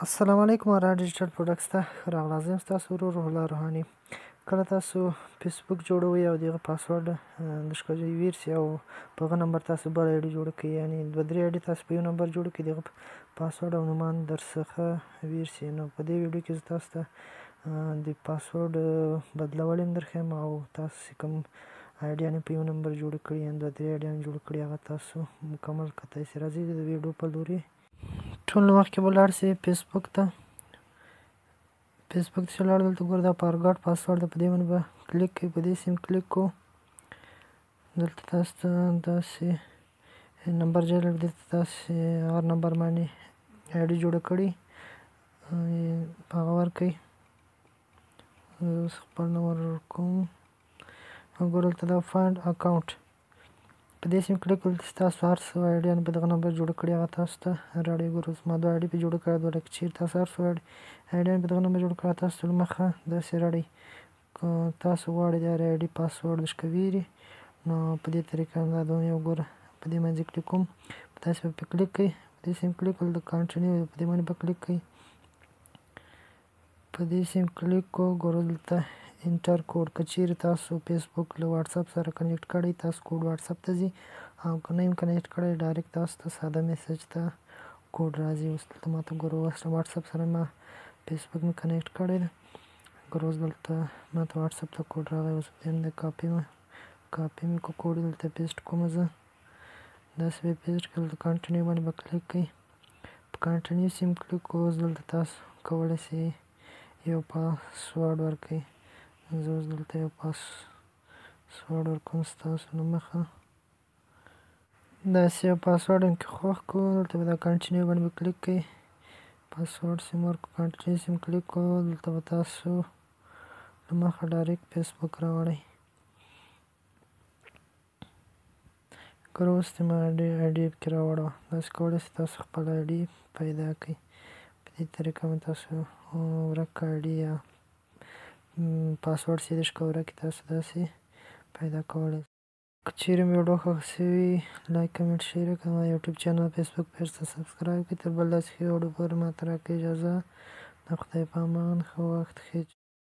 السلام علیکم را ډیجیټل پروډکټس ته ښه راغلاست. زه یم ستاسو ورور روح الله روحاني. کله تاسو فیسبوک جوړوئ او د هغه پاسورډ درڅخه ویر سي او په هغه نمبر تاسو بله آی ډي جوړه کړئ، یعنې دوه درې آی ډي تاسو په یو نمبر جوړه کړئ، د هغه پاسورډ او نومان درڅخه ویر سي. نو په دې ویډیو کې زه تاسو ته د پاسورډ بدلول هم درښیم او تاسو چې کوم آی ډیانې په یو نمبر جوړه کړي یا دوه درې آی ډیانې جوړه کړي هغه تاسو مکمل کتای سئ. راځئ د ویډیو په لوري ټول نه مخکې به ولاړ سئ فیسبوک ته چې ولاړ دلته ګوره دا فارګاټ پاسورډ ده، په دې باندې به کلیک کوئ. په دې سیم کلیک کړو، دلته تاسو ته داسې نمبر جنریټ دلته تاسې هغه نمبر باندې آی ډي جوړه کړې په هغه ورکوئ. زه اوس خپل نمبر ورکوم او ګوره دلته دا فایند اکاونټ په دې سیم کلیک کړئ. دلته تاسو هر څه آی ډیانې په دغه نمبر جوړه کړي هغه تاسو ته راوړي. ګوره زما دوه آی ډي پې جوړه کړې دوه ډکه چیر تاسو هر څو آی ډیانې په دغه نمبر جوړه کړه تاسو ته له مخه داسې راوړئ. که تاسو غواړئ د هر آی ډي پاسورډ درڅخه ویري نو په دې طریقه همدا دوام یې وګوره. په دې باندې کلیک کوم، تاسې به پرې کلیک کوئ، په دې سیم کلیک کړل د کانټینیو په دې باندې به کلیک کوئ. په دې سیم کلیک کو ګوره دلته انټر کوډ که چیرې تاسو فیسبوک له واتساپ سره کنیکټ کړی تاسو کوډ واتساپ ته ځي، او که نه یم کنیکټ کړی ډایرکټ تاسو ته ساده میسج ته کوډ راځي. اوس دلته ماته ګوره واتساپ سره ما فیسبوک مې کنیکټ کړی ده، ګوره اوس دلته ماته واتساپ ته کوډ راغی. اوس دې هم کاپي مې کړو کوډ دلته پیسټ کوم، زه داسې به یې پیسټ کړل. د کانټینیو باندې به کلیک کوئ، په کانټینیو سیم کلیک کړو. اوس دلته تاسو کولی سئ یو پاسورډ ورکړئ. زه اوس دلته یو پاسورډ ورکوم ستاسو له مخه، داسې یو پاسورډ مې کې خوښ کړو. دلته به دا کانټینیو باندې به کلیک کوئ، پاسورډ سیم ورکړو، کانټینیو سیم کلیک کړو. دلته به تاسو له مخه ډایرکټ فیسبوک راوړئ. ګوره اوس دې ما آی ډي پکې راوړوه. داسې کولی سئ تاسو خپل آی ډي پیدا کړئ. په دې طریقه باندې تاسو ورک آی ډي یا پاسورډ چې دې ورک وي تاسو داسې پیدا کولی. که چیرې مې ویډیو خوښه شوې لایک کمنټ شیر کړئ. زما یوټیوب چینل فیسبوک پیج ته سبسکرایب کړئ. تر بل داسې ښې ویډیو پورې ماته راکړئ اجازه. د خدای په امان، ښه وخت.